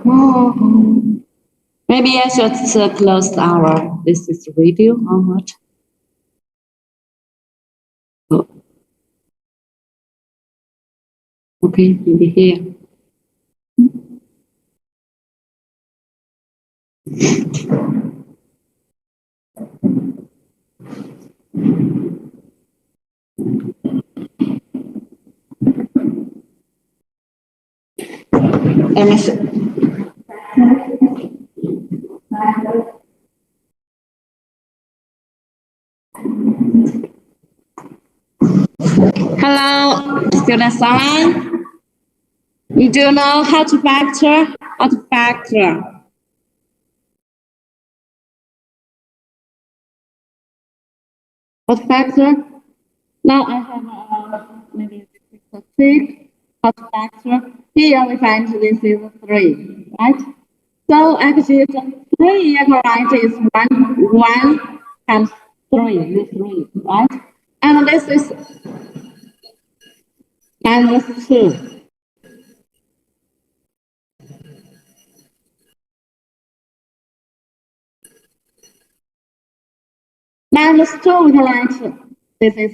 Oh, maybe I should close our this is video or what? Oh, okay, maybe here. Let me see. Hello, student Simon. You do know how to factor? How to factor? What factor? Now I have maybe a trick. How to factor? Here we find this is 3, right? So actually, 3 equal is 1 times 3, this 3, right? And this is minus 2. Minus 2 equal this is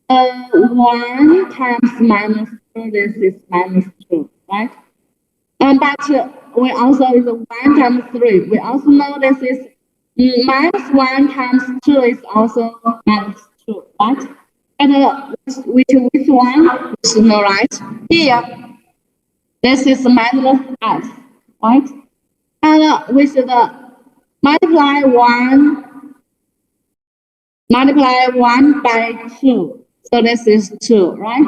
1 times minus 2, this is minus 2, right? But we also is 1 times 3. We also know this is minus 1 times 2 is also minus 2, right? And which one? We should know, right? Here, this is minus s, right? And we should multiply 1 by 2. So this is 2, right?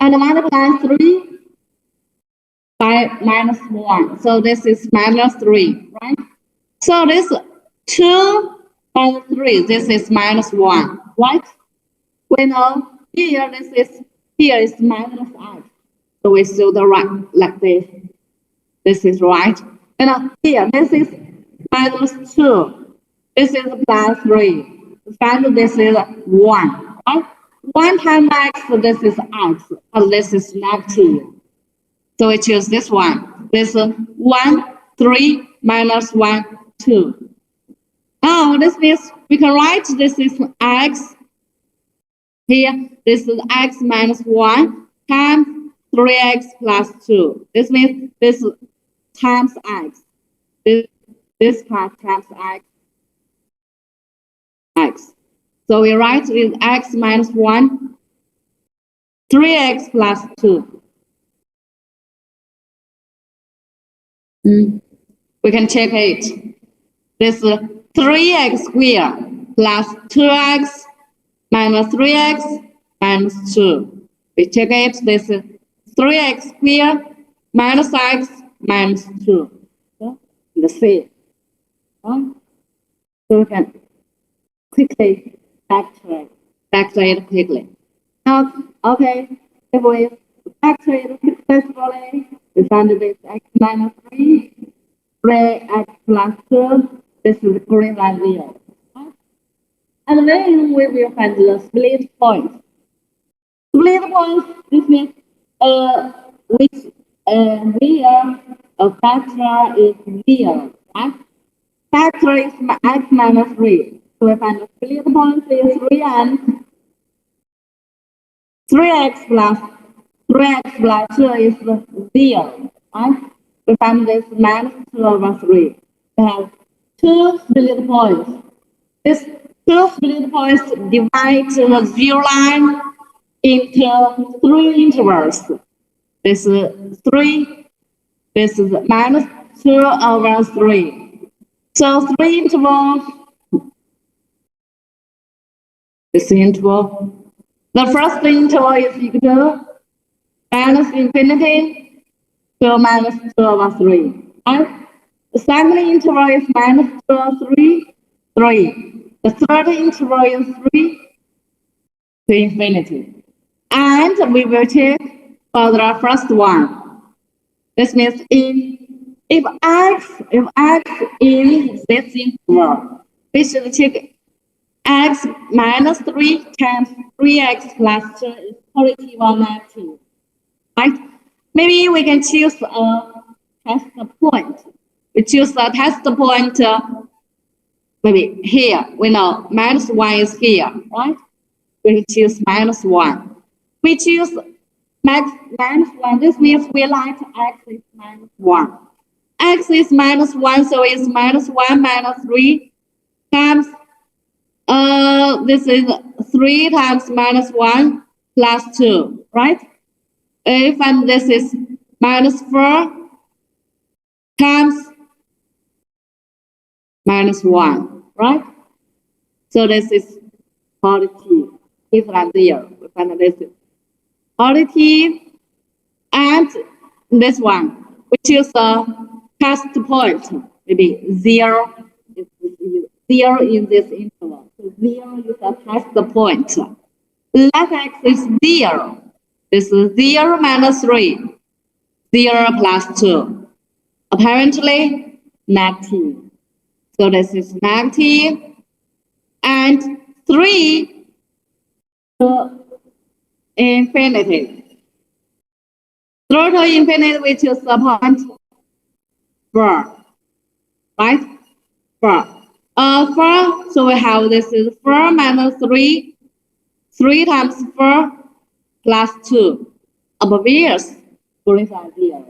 And multiply 3 by minus 1. So this is minus 3, right? So this 2 minus 3, this is minus 1, right? We know here is minus x. So we show the right like this. This is right. And here, this is minus 2. This is plus 3. Finally, this is 1. Right? 1 times x, this is x. And this is negative. So we choose this one. This 1, 3, minus 1, 2. Now, this means we can write this is x. Here, this is x minus 1 times 3x plus 2. This means this times x. This part times x. So we write with x minus 1, 3x plus 2. We can check it. This 3x squared plus 2x minus 3x minus 2. We check it. This 3x squared minus x minus 2. So the same. So we can quickly factor it quickly. Now, okay, if we factor it successfully, we find this x minus 3, 3x plus 2, this is greater than 0. And then we will find the split point. Split point, this means which where a factor is 0, right? Factor is x minus 3. So we find the split point is 3 and 3x plus 2 is 0, right? We find this minus 2 over 3. We have 2 split points. This 2 split points divide the 0 line into 3 intervals. This is 3. This is minus 2 over 3. So 3 intervals. This interval. The first interval is equal to minus infinity to minus 2 over 3. Right? The second interval is minus 2 over 3, 3. The third interval is 3 to infinity. And we will check for the first one. This means if x in this interval, we should check x minus 3 times 3x plus 2 is positive or negative. Right? Maybe we can choose a test point. We choose a test point maybe here. We know minus 1 is here, right? We choose minus 1. We choose minus 1. This means we like x is minus 1. X is minus 1, so it's minus 1 minus 3 times this is 3 times minus 1 plus 2, right? If and this is minus 4 times minus 1, right? So this is positive. It's right there. We find this is positive. And this one, we choose a test point, maybe 0. 0 in this interval. So 0 is a test point. Left x is 0. This is 0 minus 3. 0 plus 2. Apparently negative. So this is negative. And 3 to infinity. 3 to infinity, we choose the point 4. Right? 4. 4, so we have this is 4 minus 3, 3 times 4 plus 2. Obvious, great idea.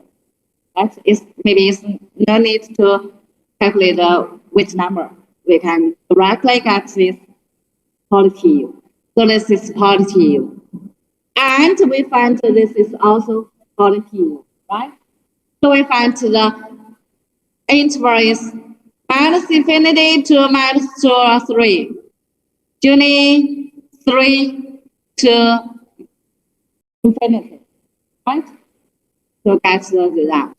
Right? Maybe it's no need to calculate which number. We can directly get this positive. So this is positive. And we find this is also positive, right? So we find the interval is minus infinity to minus 2 or 3. Journey 3 to infinity, right? So get the result.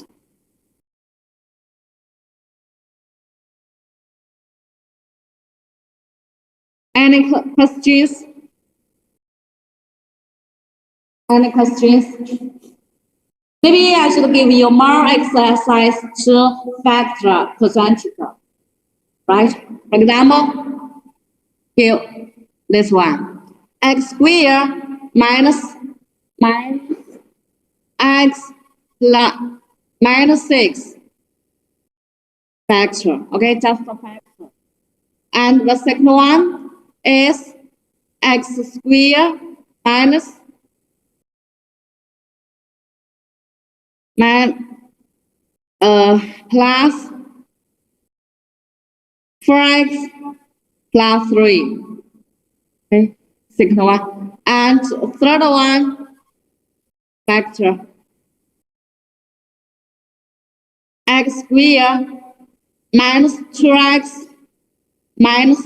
Any questions? Any questions? Maybe I should give you more exercise to factor percentage, right? For example, here, this one. X squared minus x plus minus 6 factor. Okay, just a factor. And the second one is x squared minus plus 4x plus 3. Okay, second one. And third one factor x squared minus 2x minus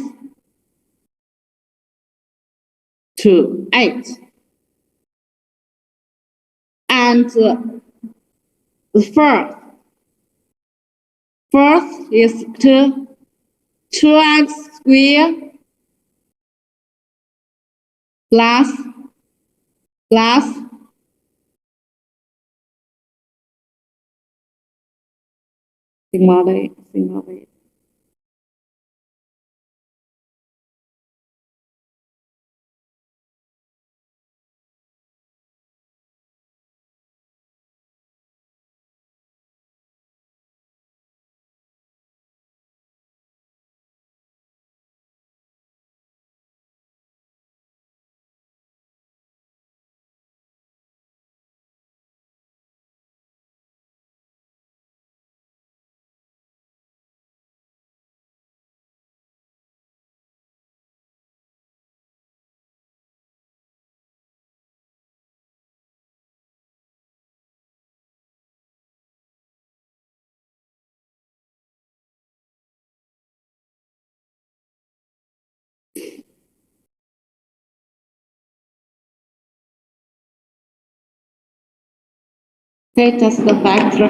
2, 8. And the first is 2x squared plus plus สิ่งมาเลย Okay, just the factor.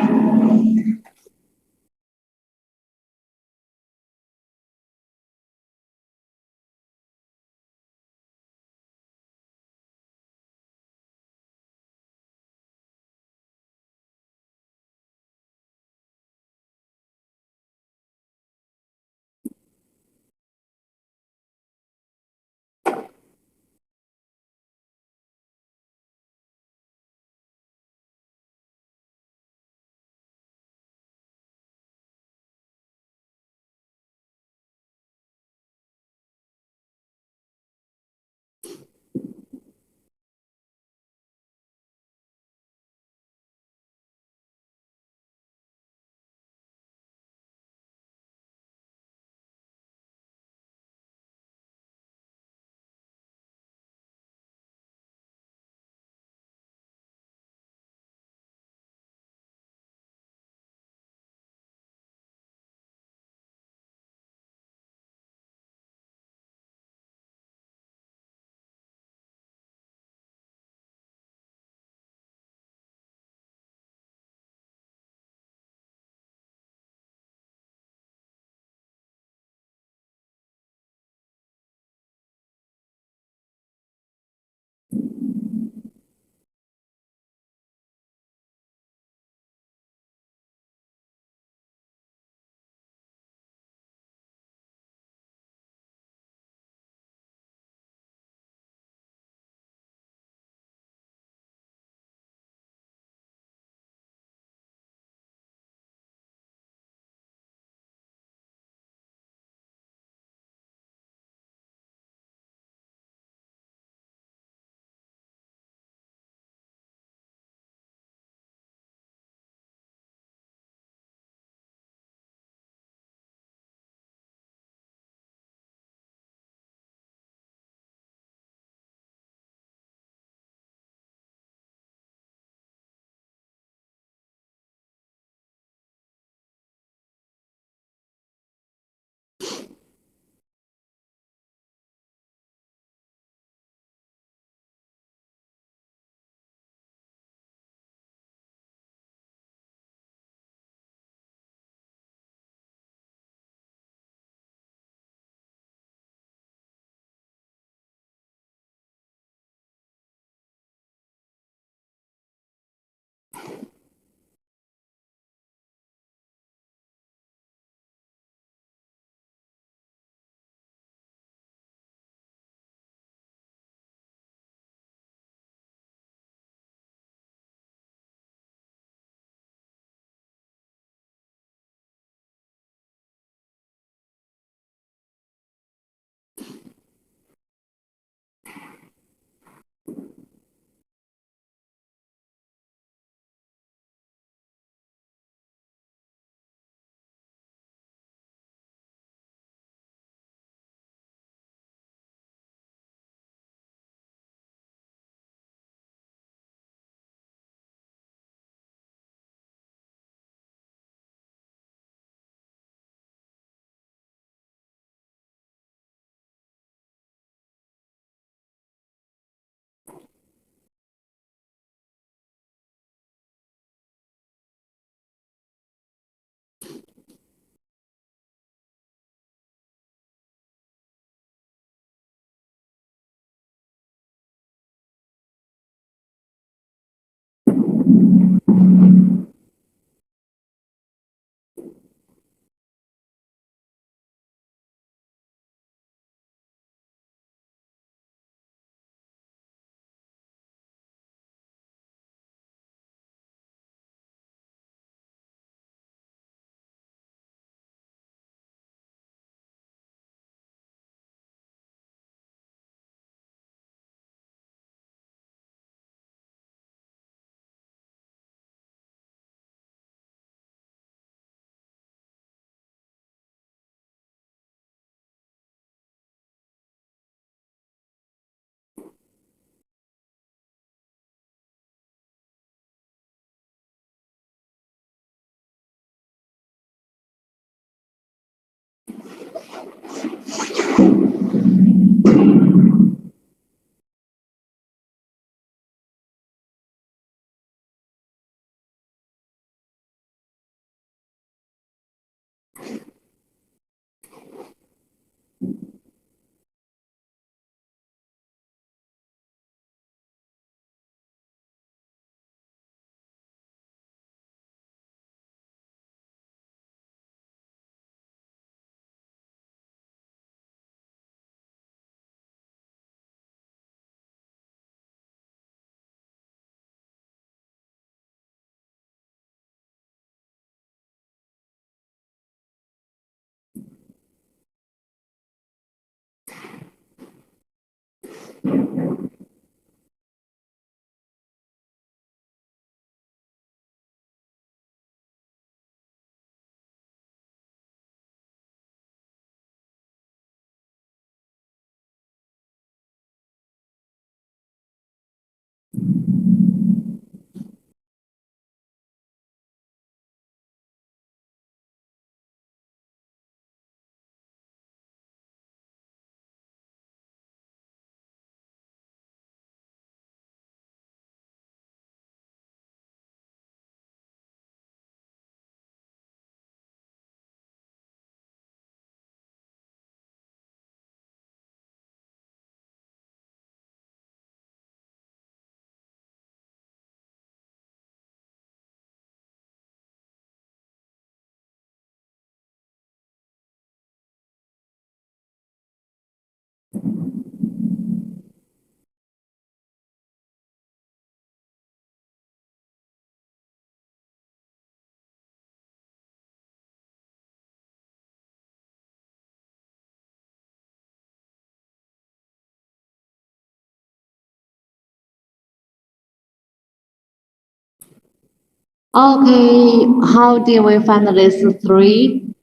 Okay, how did we find this three?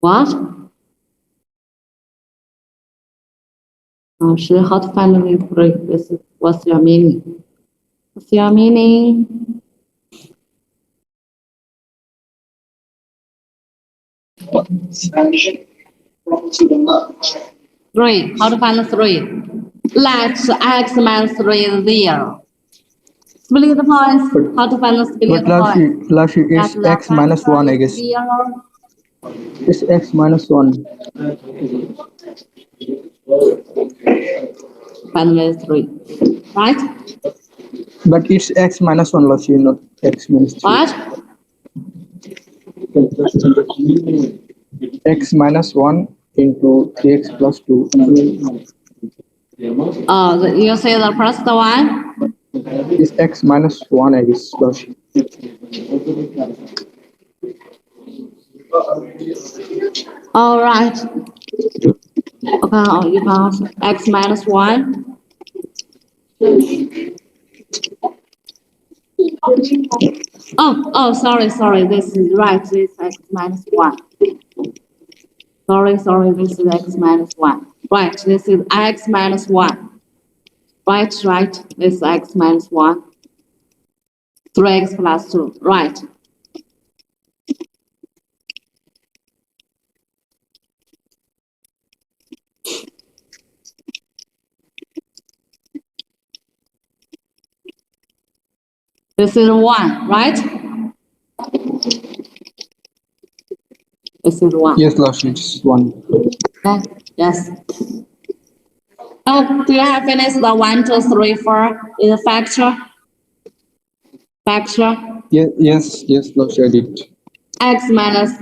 What? Sure, how to find the three? What's your meaning? What's your meaning? Three. How to find the three? Let x minus 3 is 0. Split the points. How to find the split But points? Lashi is Let x minus 1, I guess. 0. It's x minus 1. Find the 3. Right? But it's x minus 1, Lashi, not x minus 3. What? X minus 1 into 3x plus 2. Oh, you say the first one? It's x minus 1, I guess, Lashi. All right. Okay, oh, you can x minus 1. Sorry. This is right. This is x minus 1. Sorry. This is x minus 1. Right. This is x minus 1. Right. This is x minus 1. 3x plus 2. Right. This is 1, right? This is 1. Yes, Lashi, it's 1. Okay. Yes. Oh, do you have finished the 1, 2, 3, 4 in the factor? factor. Yes, Loshi, I did. X minus.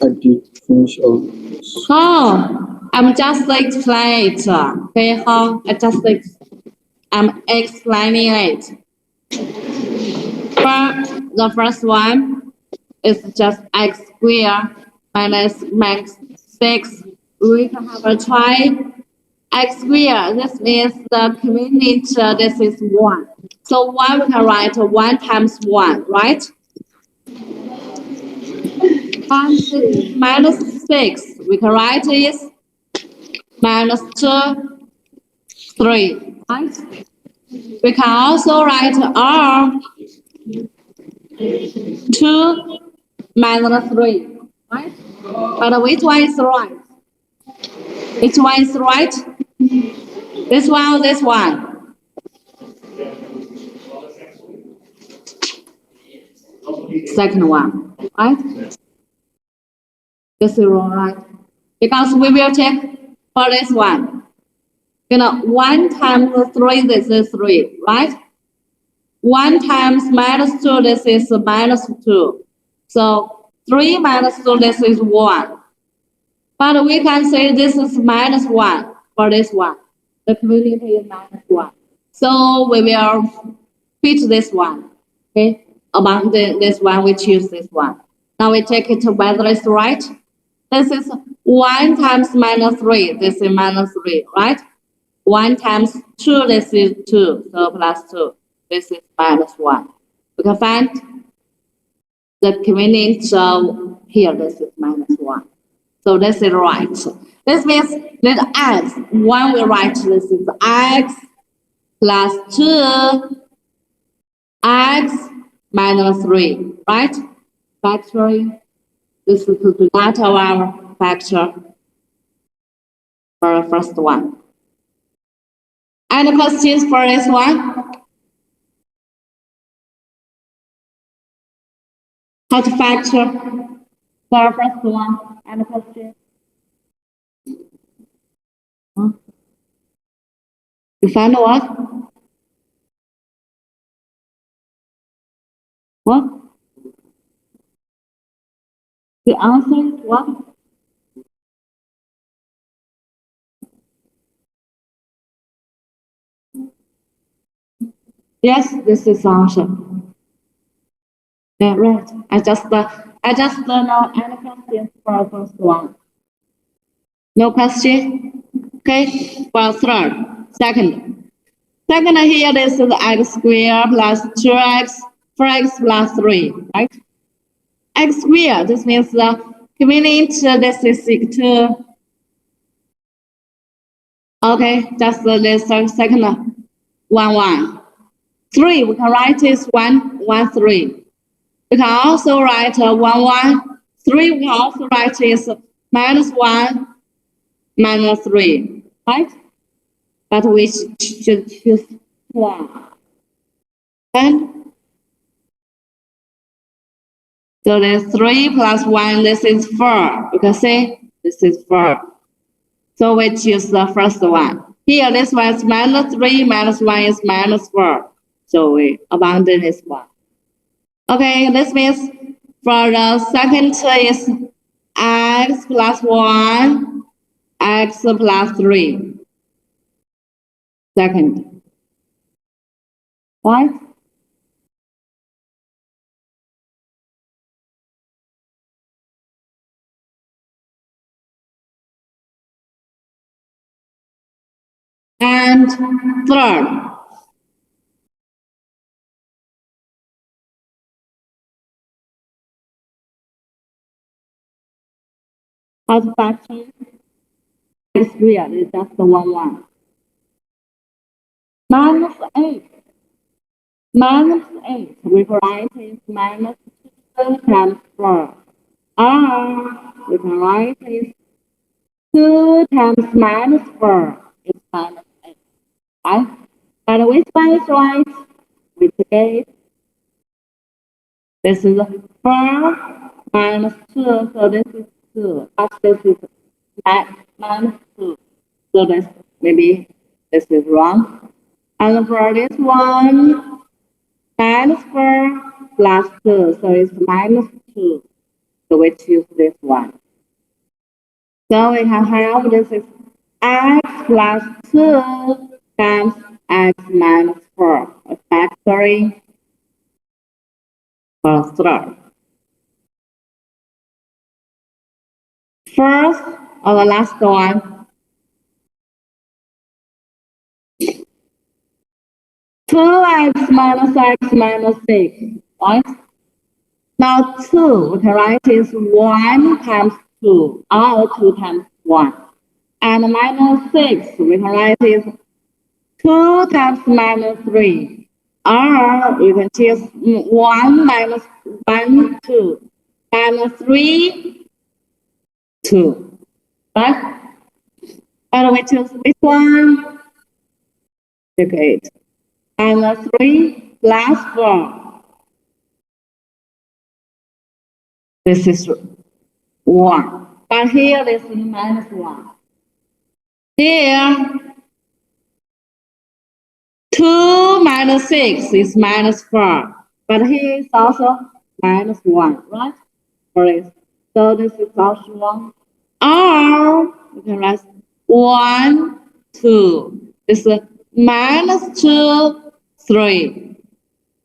I did finish all. How? I'm just explaining it. Okay, how? I'm explaining it. The first one is just x squared minus max 6. We can have a try x squared. This means the convenient, this is 1. So 1 we can write 1 times 1, right? Times minus 6, we can write is minus 2, 3, right? We can also write R 2 minus 3, right? But which one is right? Which one is right? This one or this one? Second one, right? This is right. Because we will check for this one. 1 times 3, this is 3, right? 1 times minus 2, this is minus 2. So 3 minus 2, this is 1. But we can say this is minus 1 for this one. The community is minus 1. So we will fit this one. Okay? Among this one, we choose this one. Now we check it whether it's right. This is 1 times minus 3. This is minus 3, right? 1 times 2, this is 2. So plus 2. This is minus 1. We can find the convenient here. This is minus 1. So this is right. This means that x, 1 we write this is x plus 2, x minus 3, right? Factoring. This is not our factor for the first one. Any questions for this one? How to factor for the first one? Any questions? You found what? What? The answer is what? Yes, this is answer. Yeah, right. I just don't know any questions for the first one. No question? Okay, for third. Second. Second here, this is x squared plus 2x, 4x plus 3, right? X squared, this means the convenient, this is equal to, okay, just this second one. 3, we can write is 1, 3. We can also write 1, 1. 3, we can also write is minus 1, minus 3, right? But we should choose 1. And so there's 3 plus 1, this is 4. You can see this is 4. So we choose the first one. Here, this one is minus 3, minus 1 is minus 4. So we abandon this one. Okay, this means for the second is x plus 1, x plus 3. Second. Right? And third. How to factor? It's real, it's just the 1, 1. Minus 8. Minus 8, we write is minus 2 times 4. We can write is 2 times minus 4 is minus 8. Right? But which one is right? We take this is 4 minus 2, so this is 2. But this is minus 2. So this maybe this is wrong. And for this one, minus 4 plus 2, so it's minus 2. So we choose this one. So we can have this is x plus 2 times x minus 4, a factoring for third. First, or the last one, 2x minus x minus 6, right? Now 2, we can write is 1 times 2, or 2 times 1. And minus 6, we can write is 2 times minus 3. Or you can choose 1 minus 1, 2. Minus 3, 2. Right? And we choose which one? Okay. Minus 3 plus 4. This is 1. But here this is minus 1. Here, 2 minus 6 is minus 4. But here is also minus 1, right? So this is also 1. Or we can write 1, 2. This is minus 2, 3.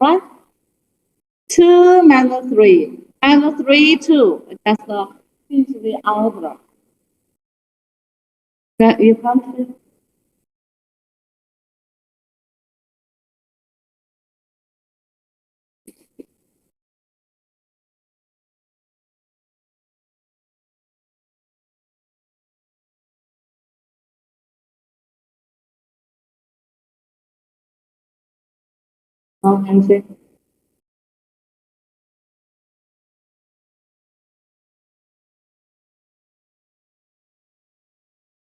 Right? 2 minus 3. Minus 3, 2. Just change the order. You can't see? Oh, can you see?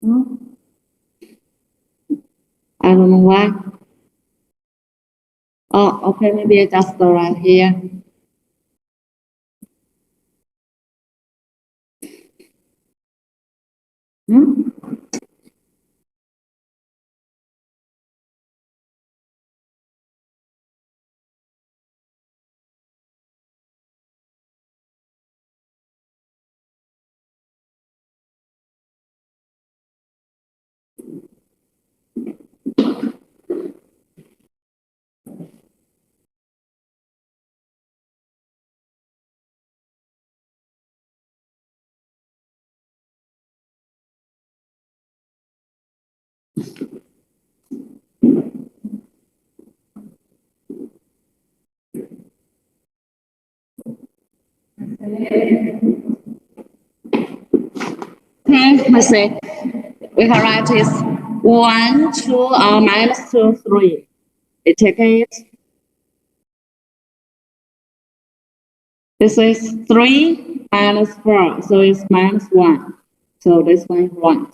Hmm? I don't know why. Oh, okay, maybe I just go right here. Hmm? Okay, let's see. We can write is 1, 2, or minus 2, 3. We take it. This is 3 minus 4, so it's minus 1. So this one is 1.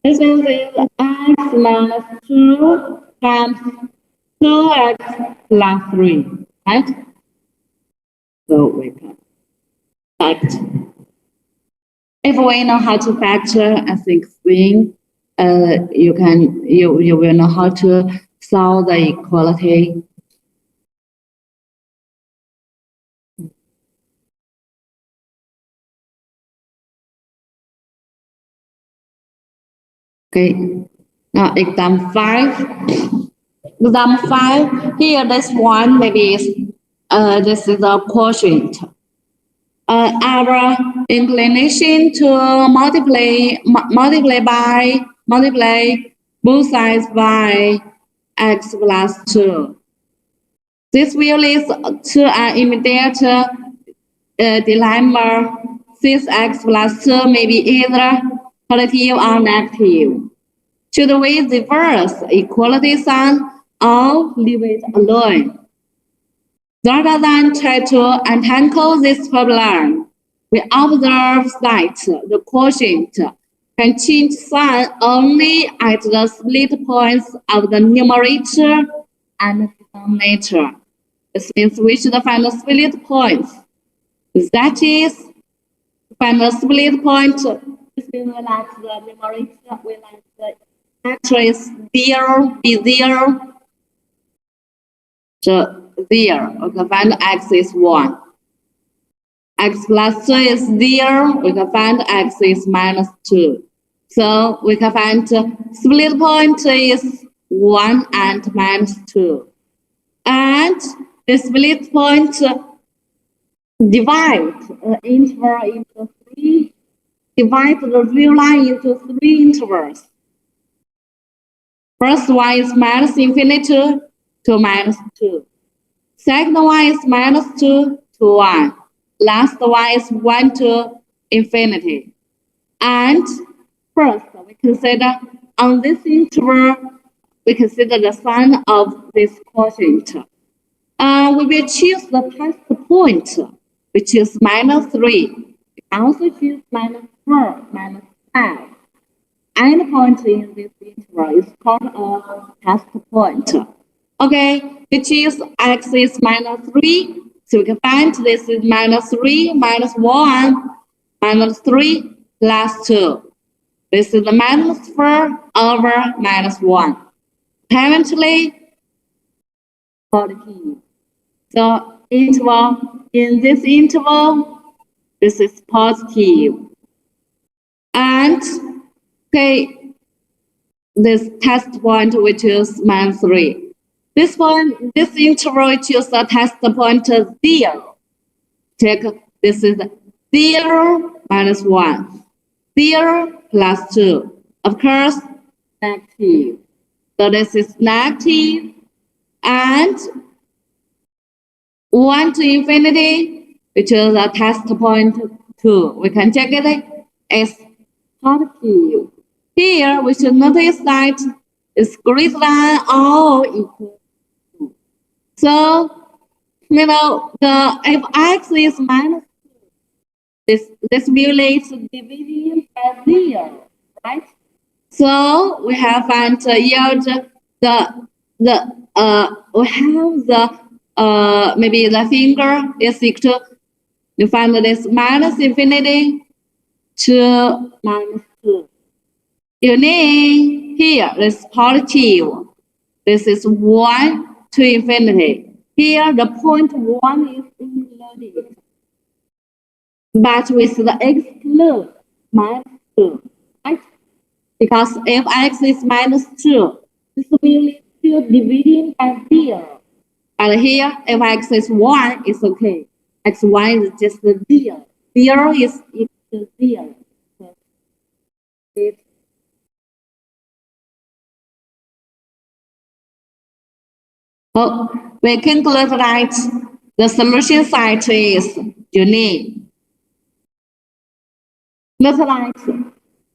This means it's x minus 2 times 2x plus 3, right? So we can fact. If we know how to factor, I think thing, you will know how to solve the equality. Okay. Now example 5. Example 5. Here this one maybe is this is a quotient. Our inclination to multiply both sides by x plus 2. This will lead to an immediate dilemma. Since x plus 2 may be either positive or negative. Should we reverse equality sign or leave it alone? Rather than try to untangle this problem, we observe that the quotient can change sign only at the split points of the numerator and denominator. This means we should find the split points. That is, find the split point. This means we like the numerator, we like the factor is 0, be 0. So 0. We can find x is 1. X plus 2 is 0. We can find x is minus 2. So we can find split point is 1 and minus 2. And the split point divide interval into 3. Divide the real line into 3 intervals. First one is minus infinity to minus 2. Second one is minus 2 to 1. Last one is 1 to infinity. And first, we consider on this interval, we consider the sign of this quotient. We will choose the test point, which is minus 3. We also choose minus 4, minus 5. Any point in this interval is called a test point. Okay, we choose x is minus 3. So we can find this is minus 3 minus 1 minus 3 plus 2. This is the minus 4 over minus 1. Apparently, positive. So interval, in this interval, this is positive. And okay, this test point we choose minus 3. This one, this interval we choose the test point 0. Check, this is 0 minus 1. 0 plus 2. Of course, negative. So this is negative. And 1 to infinity, which is a test point 2. We can check it as positive. Here, we should notice that it's greater than or equal to. So, if x is minus 2, this relates division by 0, right? So, we have found yield we have the maybe the finger is equal to, you find this minus infinity to minus 2. You need here this positive. This is 1 to infinity. Here the point 1 is included. But with the exclude minus 2, right? Because if x is minus 2, this will lead to dividing by 0. But here, if x is 1, it's okay. X1 is just 0. 0 is equal to 0. We conclude that the solution site is unique. Look like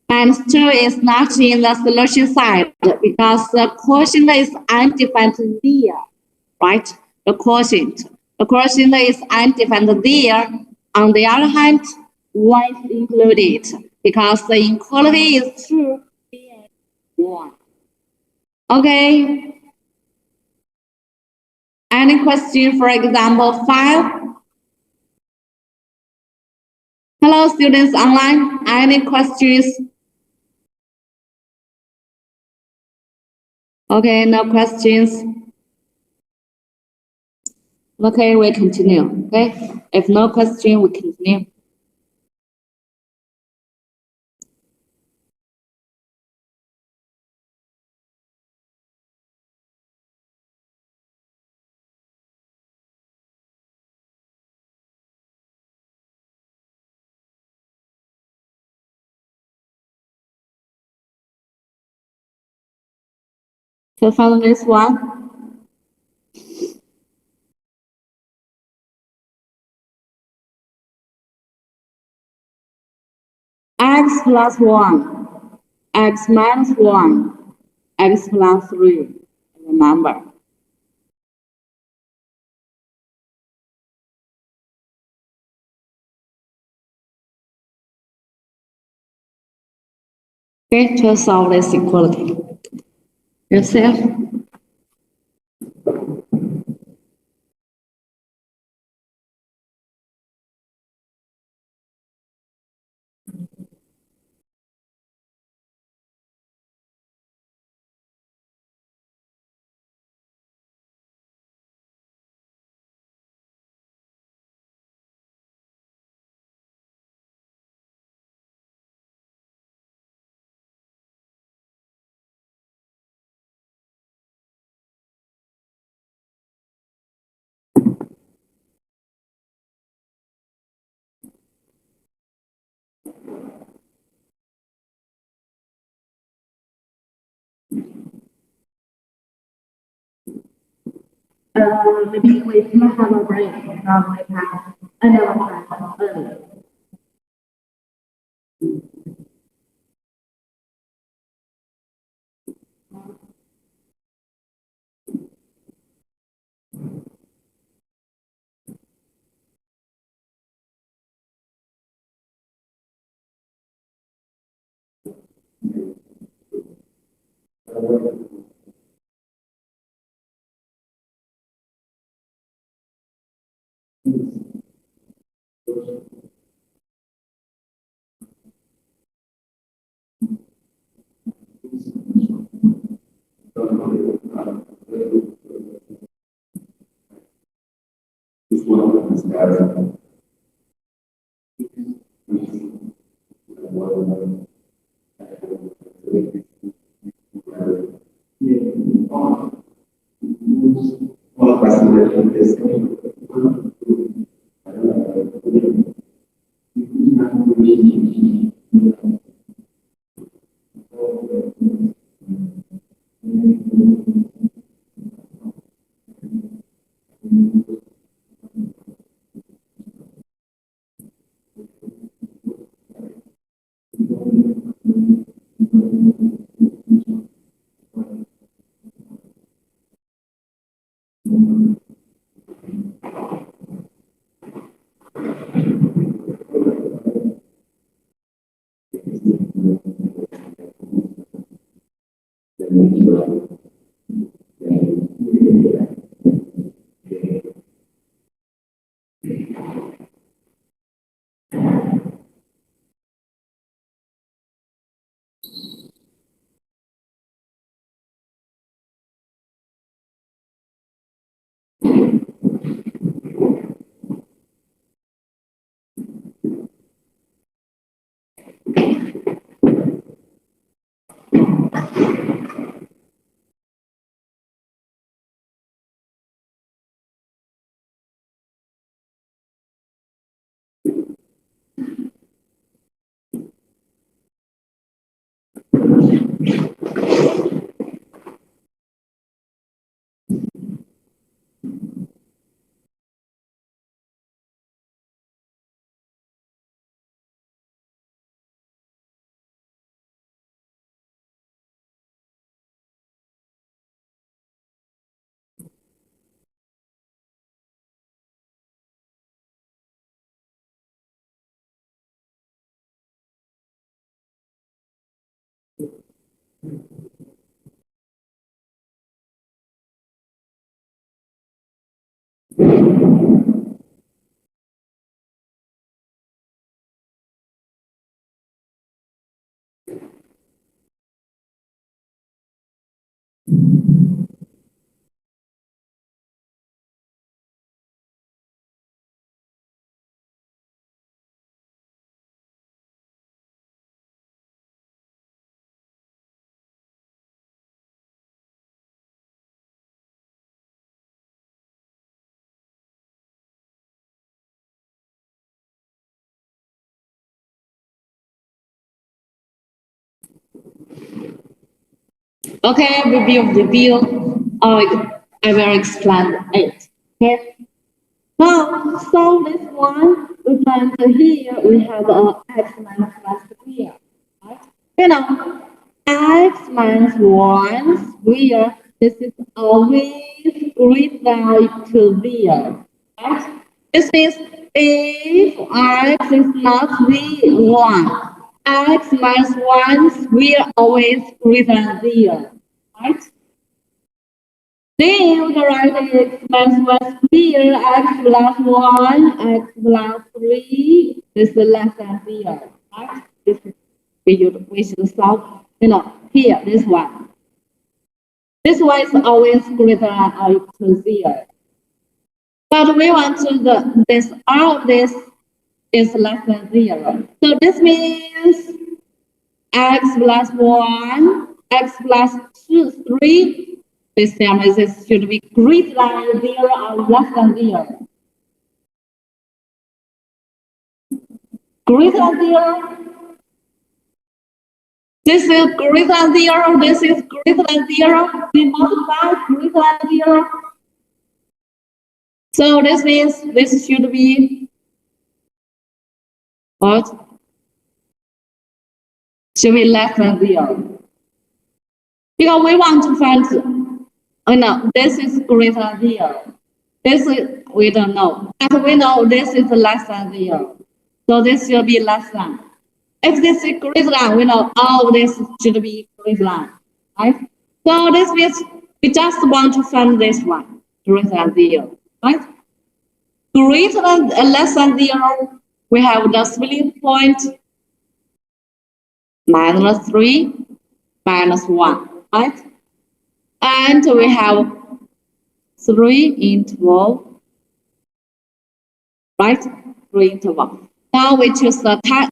minus 2 is not in the solution side because the quotient is undefined there, right? The quotient is undefined there. On the other hand, 1 is included because the inequality is true. 1. Okay. Any question for example 5? Hello, students online. Any questions? Okay, no questions. Okay, we continue. Okay, if no question, we continue. So follow this one. X plus 1, x minus 1, x plus 3. Remember. Okay, to solve this equality. Yourself. maybe we didn't have a break from we have another time earlier. Okay, review. I will explain it. Okay. Now, so this one, we find here we have a x minus one square. Right? You know, x minus one square, this is always greater than equal to 0. Right? This means if x is not 1, x minus 1 square always greater than 0. Right? Then we can write x minus 1 square, x plus 1, x plus 3. This is less than 0. Right? This is we should solve, here, this one. This one is always greater than or equal to 0. But we want to this all of this is less than 0. So this means x plus 1, x plus 2, 3. This term should be greater than 0 or less than 0. Greater than 0. This is greater than 0. This is greater than 0. We multiply greater than 0. So this means this should be what? Should be less than 0. Because we want to find, oh no, this is greater than 0. This is, we don't know. But we know this is less than 0. So this should be less than. If this is greater than, we know all this should be greater than. Right? So this means we just want to find this one, greater than 0. Right? Greater than less than 0, we have the splitting point -3, -1. Right? And we have 3 interval, right? 3 interval. Now we choose a test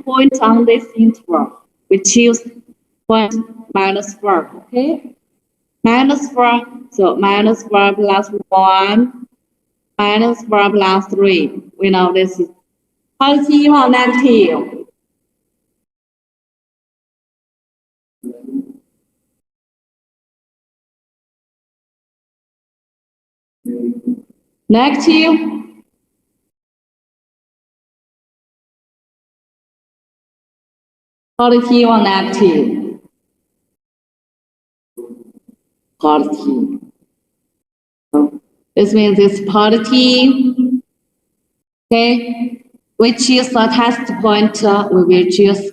point on this interval. We choose point -4, okay? -4, so -4 plus 1, -4 plus 3. We know this is positive or negative. Negative. Positive or negative? Positive. So this means it's positive. Okay. We choose the test point. We will choose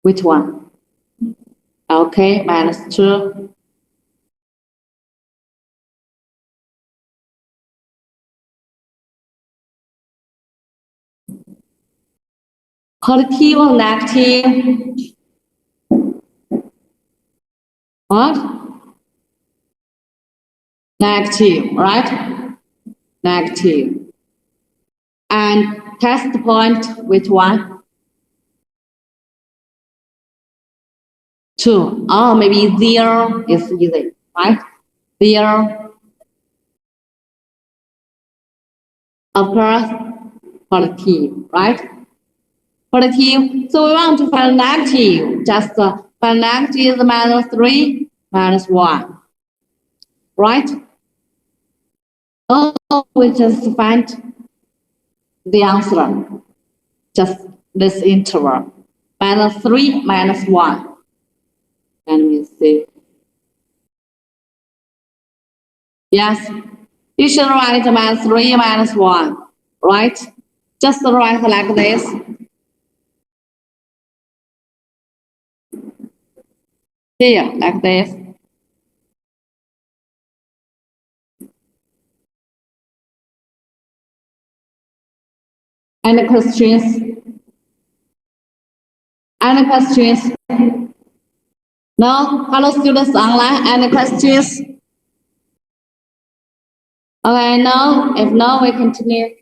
which one? Okay, -2. Positive or negative? What? Negative, right? Negative. And test point, which one? 2. Oh, maybe 0 is easy, right? 0. Of course, positive, right? Positive. So we want to find negative. Just find negative is -3, -1. Right? Oh, we just find the answer. Just this interval. -3, -1. Let me see. Yes. You should write -3, -1. Right? Just write like this. Here, like this. Any questions? Any questions? No? Hello, students online. Any questions? Okay, no. If no, we continue.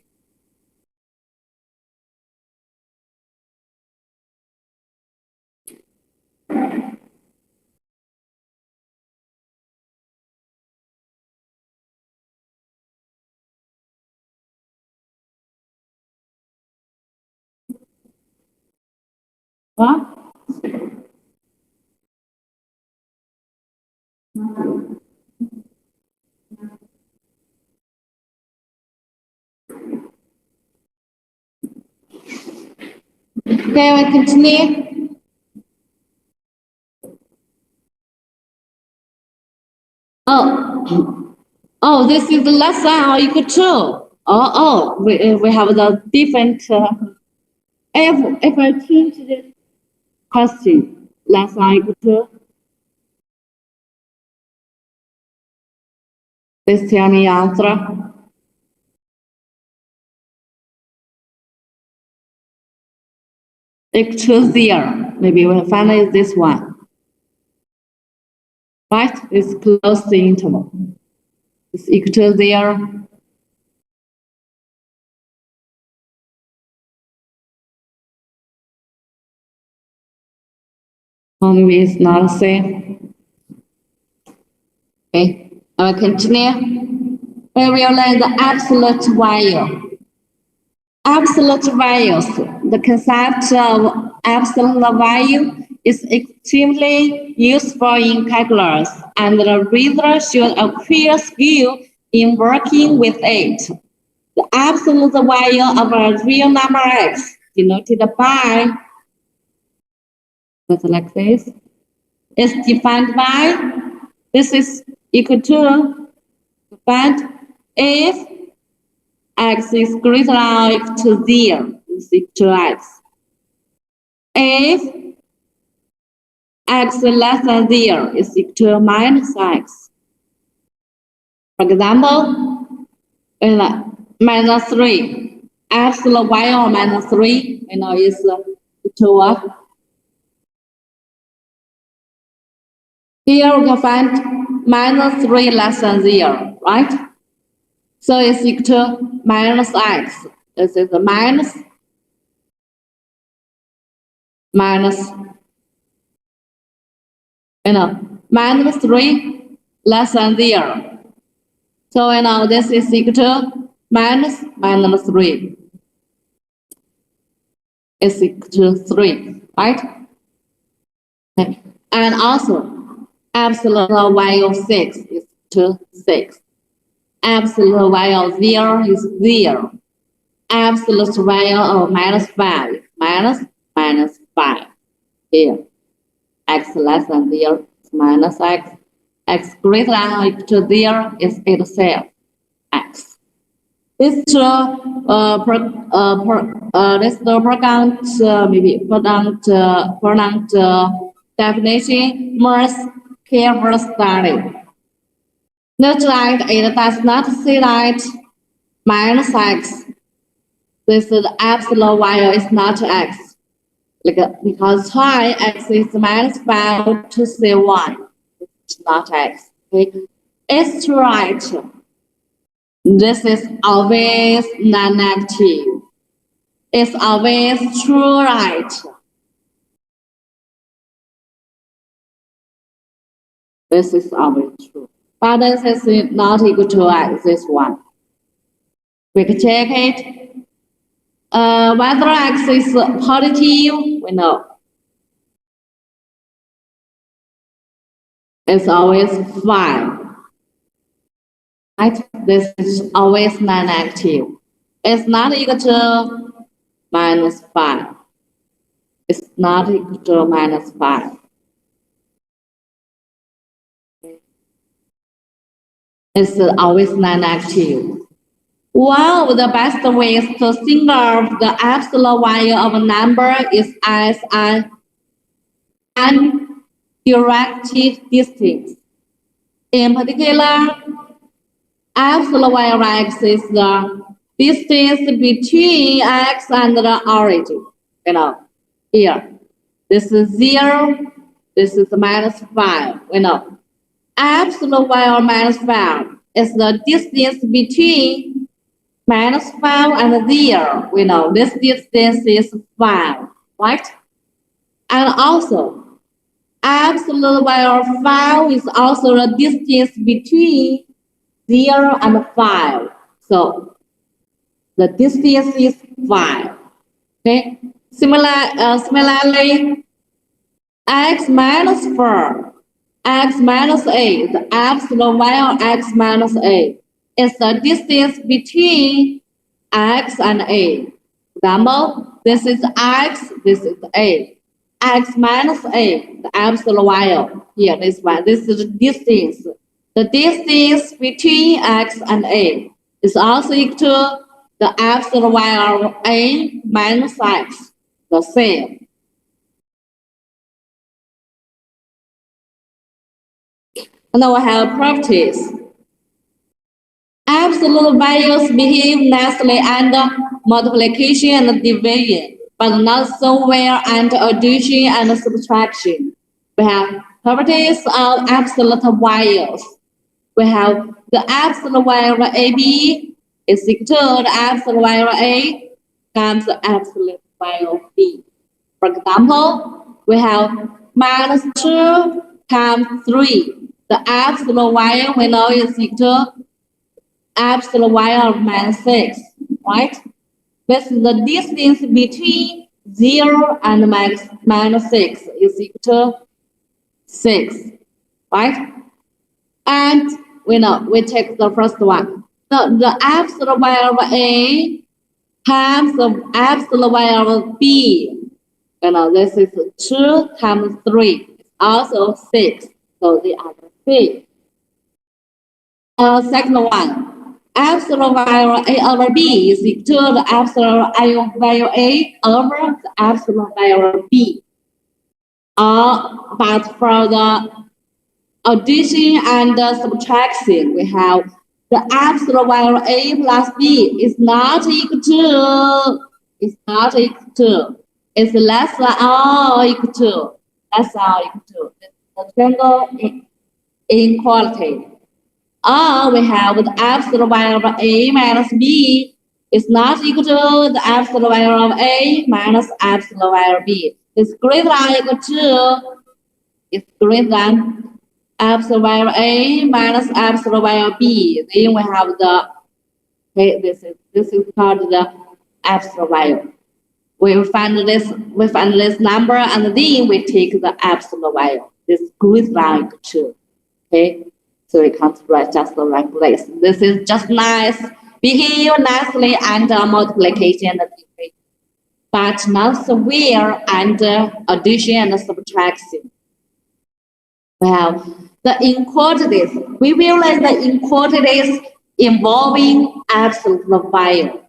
What? Okay, we continue. Oh, oh, this is the less than or equal to. We have the different. If I change this question, less than or equal to, please tell me answer. Equal to 0. Maybe we'll find this one. Right? It's close the interval. It's equal to 0. Or maybe it's not the same. Okay, I will continue. We will learn the absolute value. Absolute values. The concept of absolute value is extremely useful in calculus, and the reader should acquire skill in working with it. The absolute value of a real number x, denoted by, just like this, is defined by, this is equal to, but if x is greater than or equal to 0, is equal to x. If x less than 0 is equal to minus x. For example, minus 3, absolute value of minus 3, is equal to what? Here we can find minus 3 less than 0, right? So it's equal to minus x. This is minus minus 3 less than 0. So this is equal to minus 3 is equal to 3, right? Okay. And also absolute value of 6 is equal to 6. Absolute value of 0 is 0. Absolute value of minus 5 is minus 5. Here, x less than 0 is minus x. X greater than or equal to 0 is itself x. This is the product definition must careful study. Note that it does not say that minus x. This is the absolute value is not x. Because try x is minus 5 to say 1. It's not x. Okay? It's right. This is always non-negative. It's always true, right? This is always true. But this is not equal to x, this one. We can check it. Whether x is positive, we know. It's always 5. Right? This is always non-negative. It's not equal to minus 5. It's not equal to minus 5. It's always non-negative. One of the best ways to think of the absolute value of a number is as an undirected distance. In particular, absolute value of x is the distance between x and the origin. Here, this is 0, this is minus 5. Absolute value of minus 5 is the distance between minus 5 and 0. We know this distance is 5, right? And also, absolute value of 5 is also the distance between 0 and 5. So, the distance is 5. Okay? Similarly, x minus 4, x minus 8, the absolute value of x minus 8 is the distance between x and a. Example, this is x, this is a. X minus a, the absolute value. Here, this one. This is the distance. The distance between x and a is also equal to the absolute value of a minus x, the same. And now we have properties. Absolute values behave nicely under multiplication and division, but not so well under addition and subtraction. We have properties of absolute values. We have the absolute value of AB is equal to the absolute value of A times the absolute value of B. For example, we have minus 2 times 3. The absolute value we know is equal to absolute value of minus 6, right? This is the distance between 0 and minus 6 is equal to 6, right? And we know, we take the first one. The absolute value of A times the absolute value of B. You know, this is 2 times 3. It's also 6. So the other 3. Second one, absolute value A over B is equal to the absolute value A over the absolute value of B. But for the addition and subtraction, we have the absolute value of A plus B is not equal to, it's less than or equal to, less than or equal to. The triangle inequality. Or we have the absolute value of A minus B is not equal to the absolute value of A minus absolute value of B. It's greater than or equal to, it's greater than absolute value of A minus absolute value of B. Then we have the, okay, this is called the absolute value. We find this number and then we take the absolute value. This greater than or equal to. Okay, so we can't write just like this. This is just nice, behave nicely under multiplication and division, but not severe under addition and subtraction. Well, the inequalities, we realize the inequalities involving absolute value.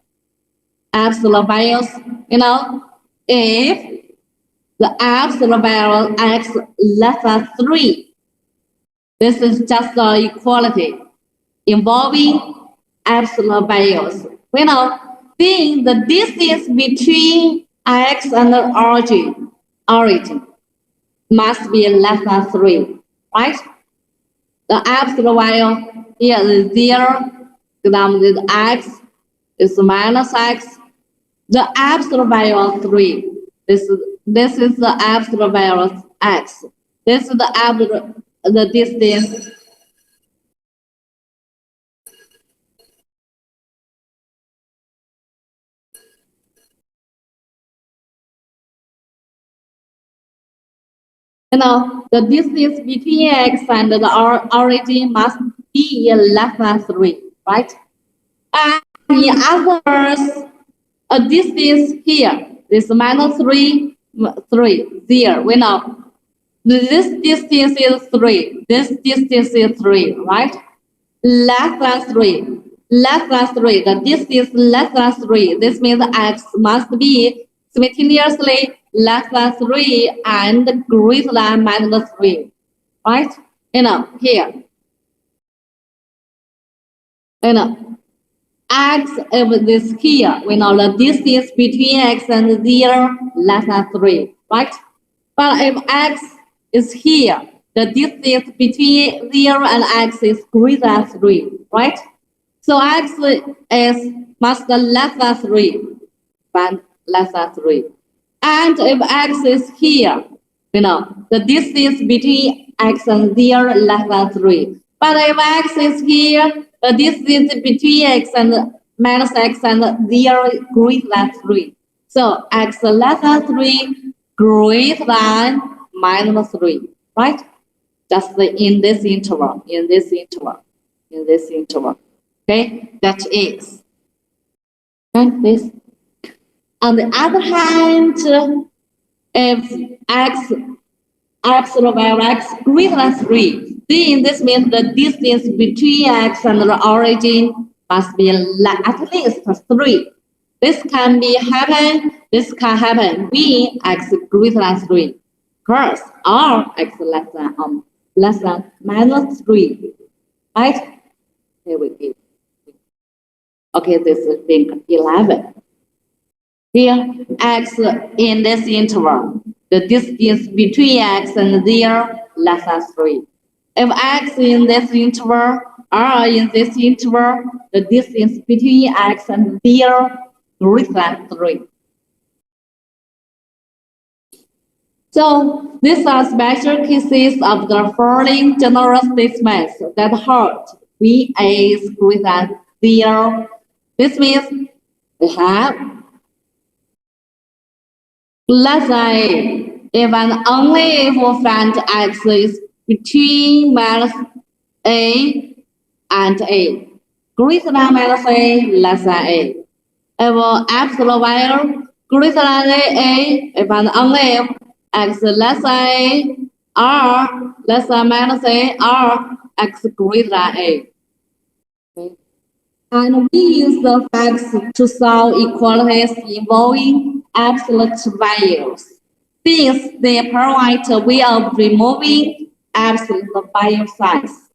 Absolute values, you know, if the absolute value x less than 3, this is just the equality involving absolute values. You know, then the distance between x and the origin must be less than 3, right? The absolute value here is 0, the x is minus x. The absolute value of 3. This is the absolute value of x. This is the distance. You know, the distance between x and the origin must be less than 3, right? And in other words, a distance here is minus 3, 0. We know this distance is 3. This distance is 3, right? Less than 3. Less than 3. The distance less than 3. This means x must be simultaneously less than 3 and greater than minus 3, right? You know, here. You know, x is this here. We know the distance between x and 0 less than 3, right? But if x is here, the distance between 0 and x is greater than 3, right? So x is must less than 3, but less than 3. And if x is here, you know, the distance between x and 0 less than 3. But if x is here, the distance between x and minus x and 0 is greater than 3. So x less than 3, greater than minus 3, right? Just in this interval, Okay, that is. And this. On the other hand, if x absolute value of x greater than 3, then this means the distance between x and the origin must be at least 3. This can happen when x greater than 3. First, or x less than minus 3, right? Here we go. Okay, this is thing 11. Here, x in this interval, the distance between x and 0 less than 3. If x in this interval or in this interval, the distance between x and 0 greater than 3. So these are special cases of the following general statements that hold V is greater than 0. This means we have Let's say if and only if we find x is between minus a and a, greater than minus a, less than a. If absolute value greater than a, if and only if x less than a, or less than minus a, or x greater than a. Okay. And we use the facts to solve equalities involving absolute values. Since they provide a way of removing absolute value signs.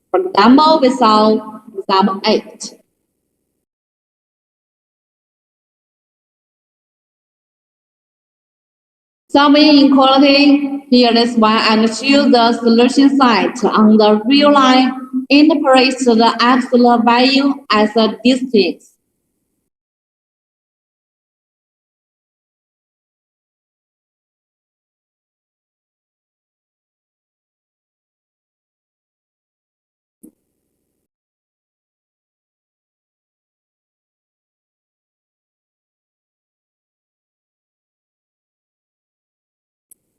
For example, we solve example 8. Solving inequality, here is one and choose the solution site on the real line. Interpret the absolute value as a distance.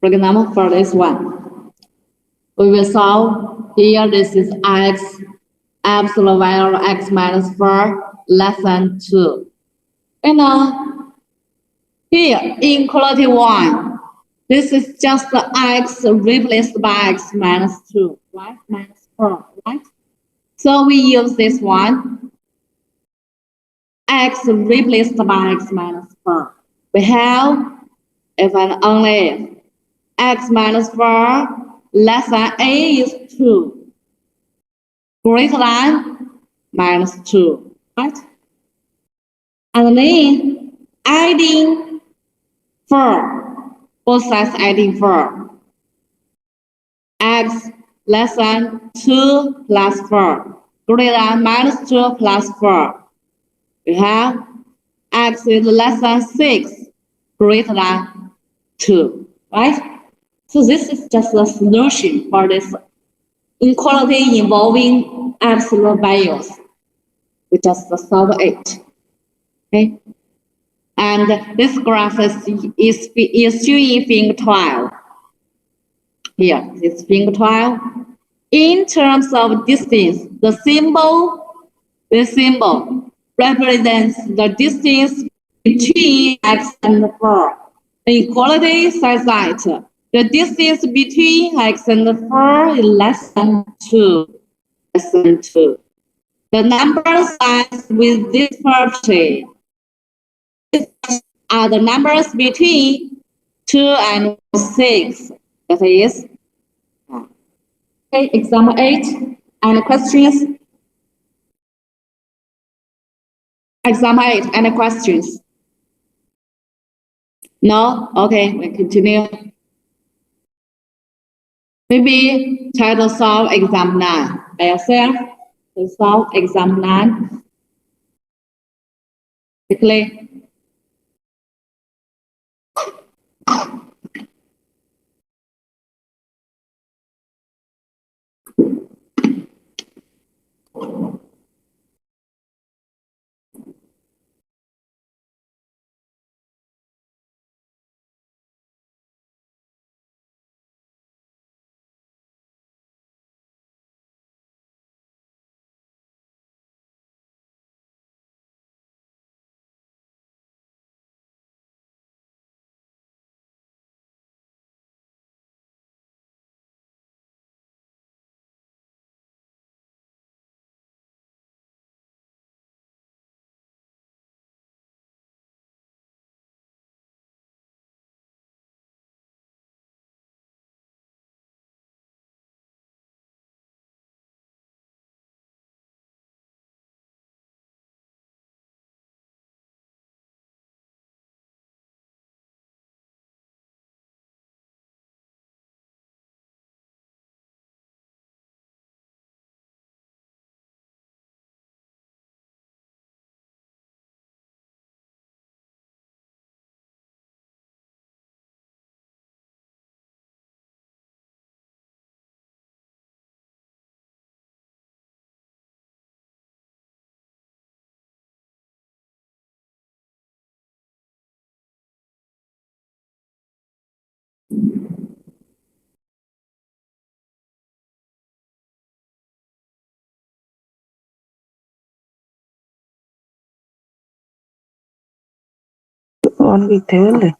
For example, for this one, we will solve here. This is x, absolute value of x minus 4 less than 2. And here, inequality 1, this is just the x replaced by x minus 2, right? Minus 4, right? So we use this one, x replaced by x minus 4. We have, if and only if, x minus 4 less than a is 2, greater than minus 2, right? And then adding 4, both sides adding 4. X less than 2 plus 4, greater than minus 2 plus 4. We have x is less than 6, greater than 2, right? So this is just the solution for this inequality involving absolute values. We just solve it. Okay. And this graph is showing figure 12. Here, it's figure 12. In terms of distance, the symbol represents the distance between x and 4. The equality says that the distance between x and 4 is less than 2. Less than 2. The number signs with this property are the numbers between 2 and 6. That is, okay, example 8. Any questions? Example 8. Any questions? No? Okay, we continue. Maybe try to solve exam 9 by yourself. To solve exam 9 quickly. on detail.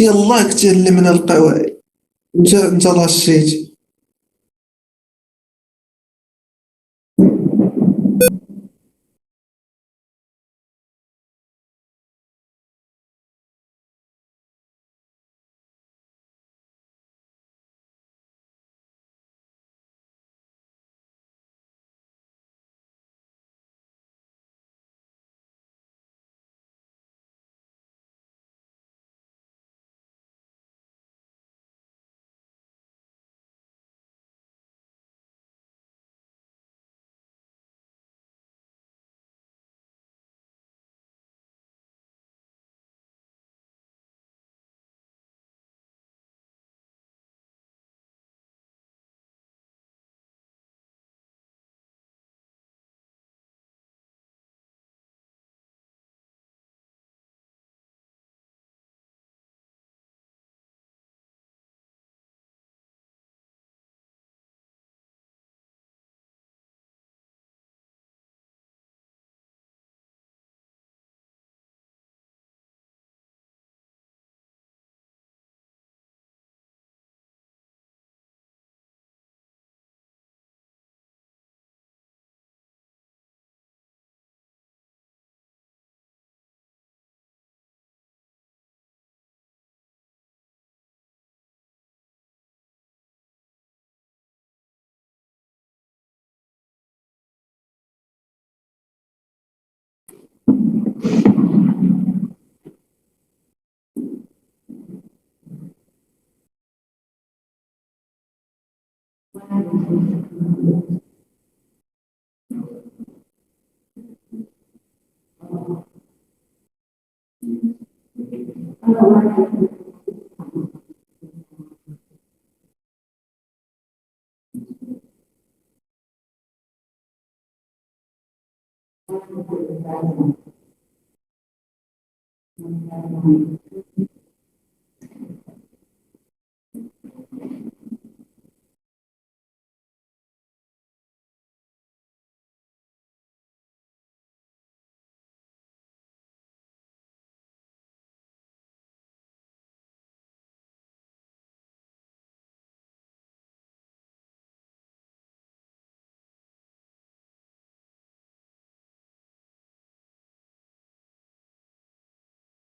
يلاه كتعلمنا القواعد. انت لاشيت.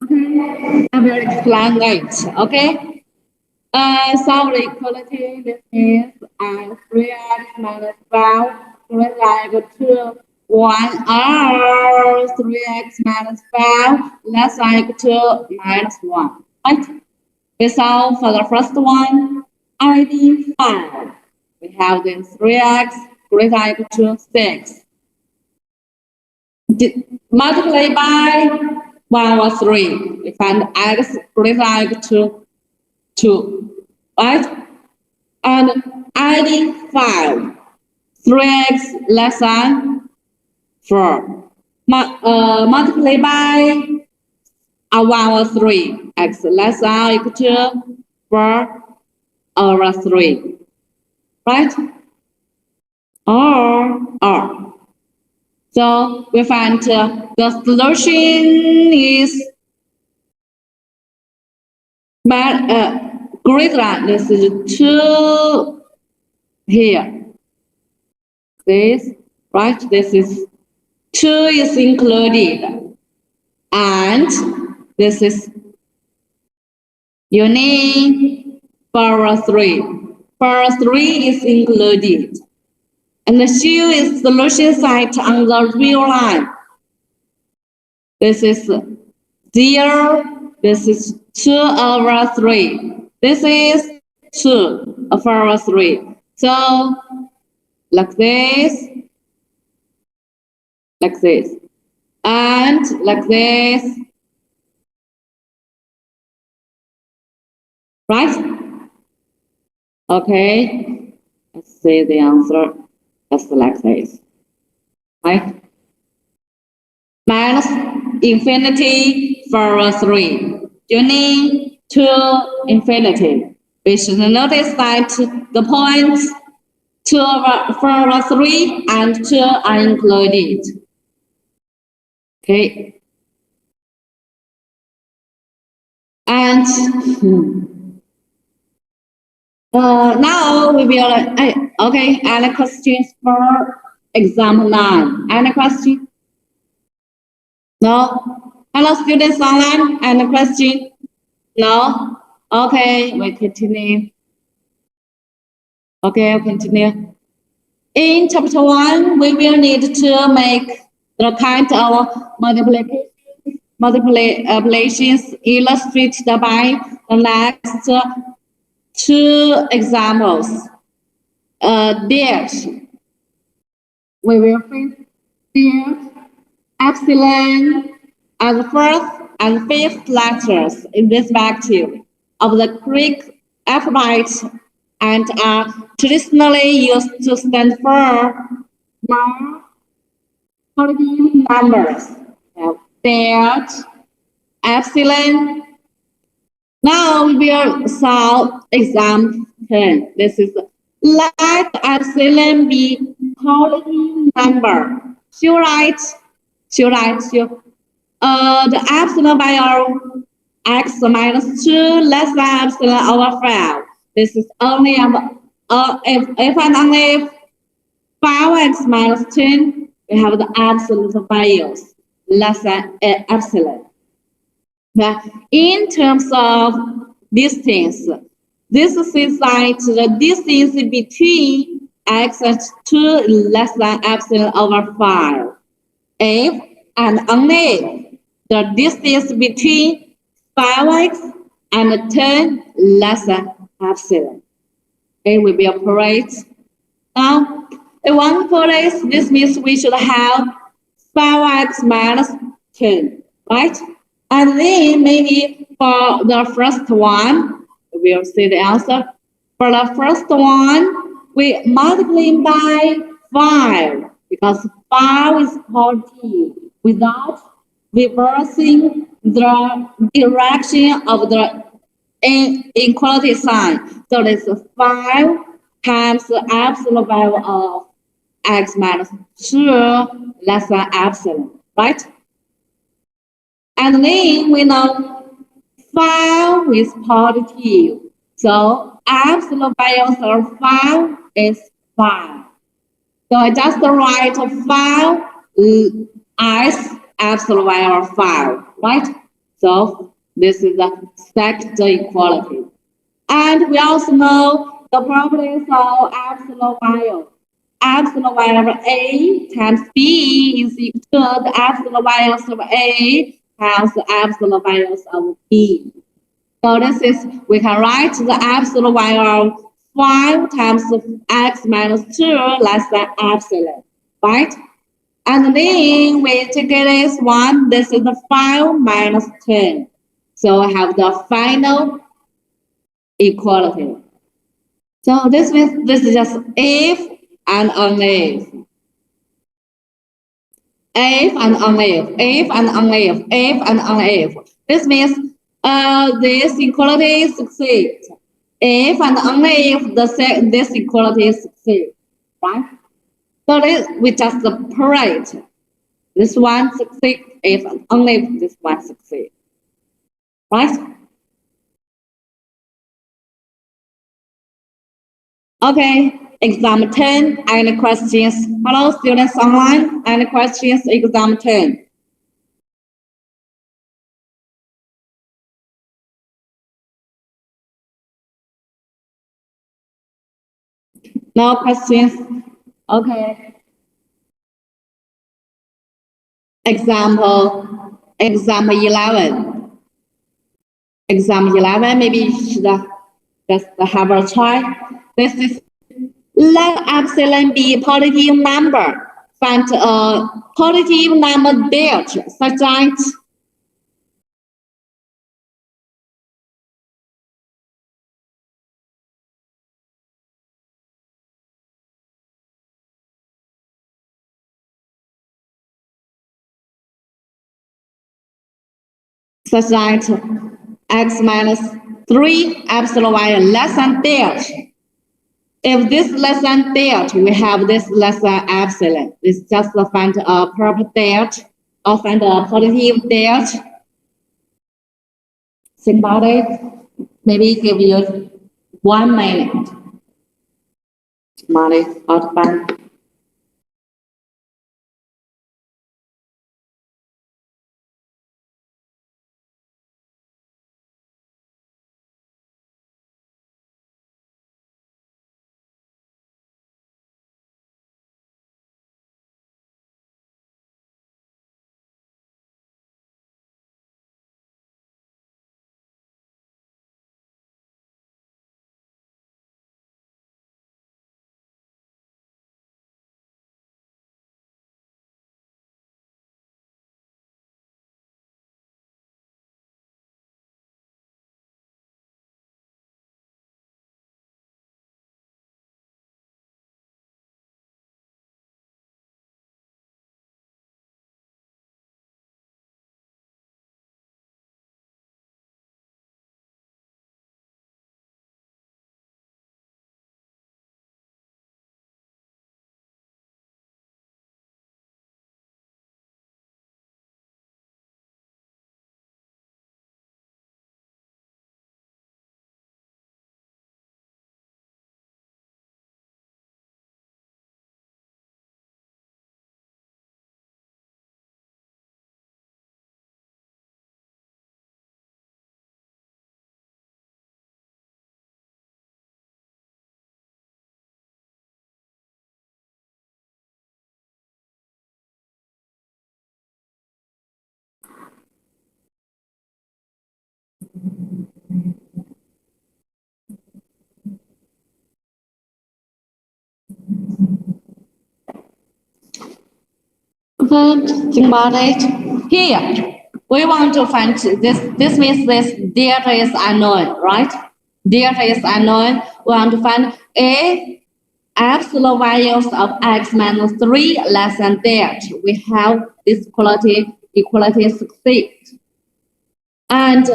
I will explain it. Okay. Solve the equality. This means 3x minus 12 like to 1 3x minus 12 less like to minus 1. Right? We solve for the first one. ID 5. We have this 3x greater than equal to 6. Multiply by 1 or 3. We find x greater than equal to 2. Right? And ID 5. 3x less than 4. Multiply by 1 or 3. X less than equal to 4 over 3. Right? Or. So we find the solution is greater than this is 2 here. This, right? This is 2 is included. And this is unique for 3. For 3 is included. And the shoe is solution site on the real line. This is 0. This is 2 over 3. This is 2 over 3. So, like this, and like this. Right? Okay. Let's see the answer. Just like this. Right? Minus infinity for 3. Joining to infinity. We should notice that the points 2 for 3 and 2 are included. Okay. And now we will, okay, any questions for exam 9? Any question? No? Hello, students online, any question? No? Okay, we continue. Okay, I'll continue. In chapter 1, we will need to make the kind of multiplications illustrated by the next 2 examples. Dash. We will find dash, epsilon, and first and fifth letters in this respectively of the Greek alphabet and are traditionally used to stand for non-positive numbers. Dash, epsilon. Now we will solve exam 10. This is let epsilon be positive number. Should write. The epsilon value x minus 2 less than epsilon over 5. This is only if and only if 5x minus 10, we have the absolute values less than epsilon. In terms of distance, this is like the distance between x and 2 less than epsilon over 5. If and only the distance between 5x and 10 less than epsilon. Okay, we will operate Now, if one for this means we should have 5x minus 10, right? And then maybe for the first one, we'll see the answer. For the first one, we multiply by 5 because 5 is positive without reversing the direction of the inequality sign. So this 5 times the absolute value of x minus 2 less than epsilon, right? And then we know 5 is positive. So absolute values of 5 is 5. So I just write 5 as absolute value of 5, right? So this is the second equality. And we also know the properties of absolute value. Absolute value of A times B is equal to the absolute values of A times the absolute values of B. So this is, we can write the absolute value of 5 times x minus 2 less than epsilon, right? And then we take this one, this is the 5 minus 10. So I have the final equality. So this means this is just if and only if. If and only if and only if and only if. This means this equality succeeds. If and only if this equality succeeds, right? So this, we just separate. This one succeeds if and only if this one succeeds, right? Okay, exam 10, any questions? Hello, students online, any questions, exam 10? No questions? Okay. Example 11. Exam 11, maybe you should just have a try. This is, let epsilon be a positive number. Find a positive number there, such that x minus 3 epsilon y less than that. If this less than that, we have this less than epsilon. It's just to find a proper that or find a positive that. Think about it. Maybe give you 1 minute. Money out bank. Think about it. Here, we want to find this. This means this data is unknown, right? Data is unknown. We want to find a absolute values of x minus 3 less than that. We have this equality succeed. And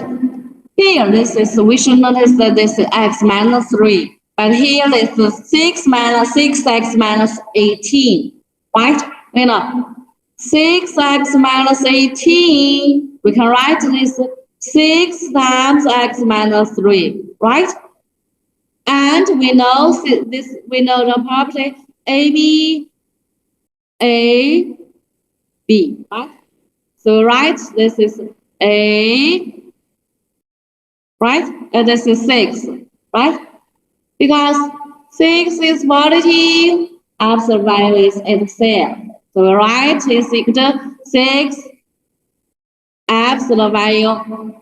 here, this is, we should notice that this is x minus 3. But here is 6 minus 6x minus 18, right? You know, 6x minus 18, we can write this 6 times x minus 3, right? And we know this. We know the property AB, right? So right, this is A, right? And this is 6, right? Because 6 is positive, absolute value is itself. So we write is equal to 6 absolute value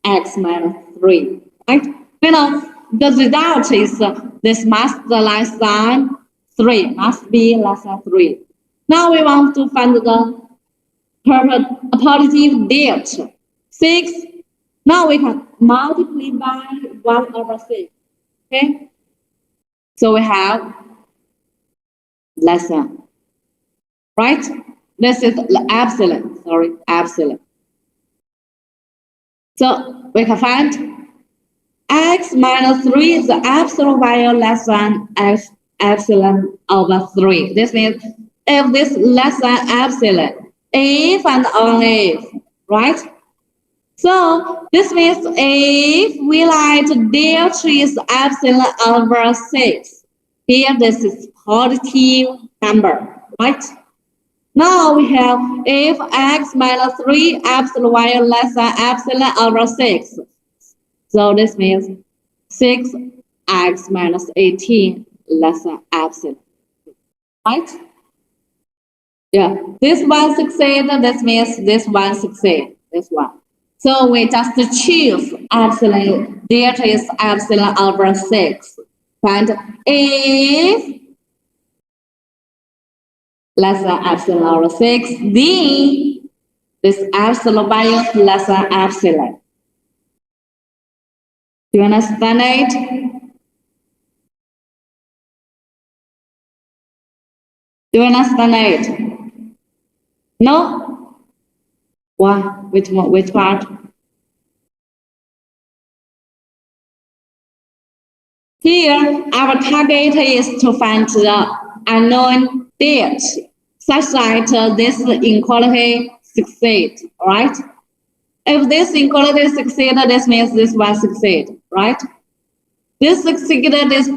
x minus 3, right? You know, the result is this must be less than 3, must be less than 3. Now we want to find the positive date. 6. Now we can multiply by 1 over 6. Okay? So we have less than. Right? This is absolute. Sorry, absolute. So we can find x minus 3 is the absolute value less than x epsilon over 3. This means if this less than epsilon, if and only if, right? So this means if we write delta is epsilon over 6, here this is positive number, right? Now we have if x minus 3 absolute value less than epsilon over 6. So this means 6x minus 18 less than epsilon, right? Yeah, this one succeed, this means this one succeed, this one. So we just choose epsilon, delta is epsilon over 6. And if less than epsilon over 6, then this epsilon value is less than epsilon. Do you understand it? Do you understand it? No? Why? Which one? Which part? Here, our target is to find the unknown date such that this inequality succeeds, right? If this inequality succeeds, this means this one succeeds, right? This succeeds,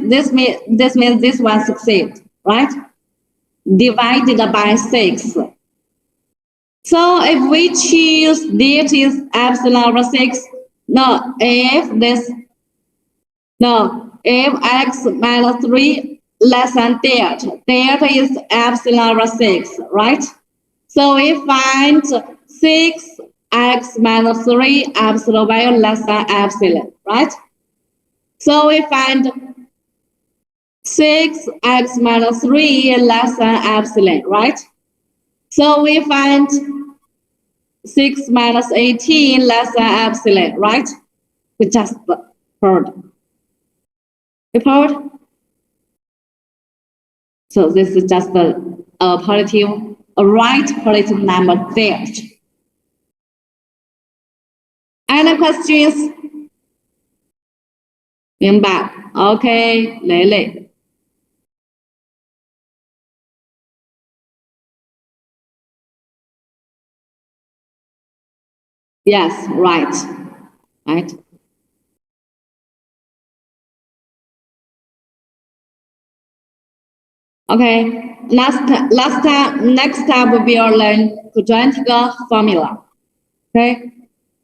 this means this one succeeds, right? Divided by 6. So if we choose date is epsilon over 6, no, if x minus 3 less than delta, delta is epsilon over 6, right? So we find 6x minus 3 absolute value less than epsilon, right? So we find 6x minus 3 less than epsilon, right? So we find 6 minus 18 less than epsilon, right? We just heard. You heard? So this is just a right positive number there. Any questions? 明白 ？OK， 蕾蕾。Yes, right. Right. Okay. Next time we will learn quadratic formula. Okay.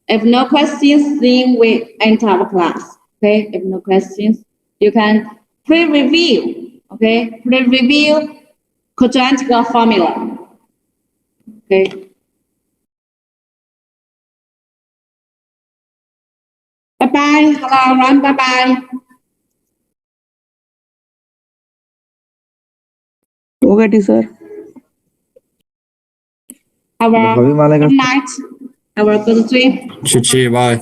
If no questions, then we enter our class. Okay. If no questions, you can pre-review. Okay. Pre-review quadratic formula. Okay. Bye bye. Hello, everyone. Bye bye. Okay, teacher. our Habib Malik. good night, our country. Chichi, bye.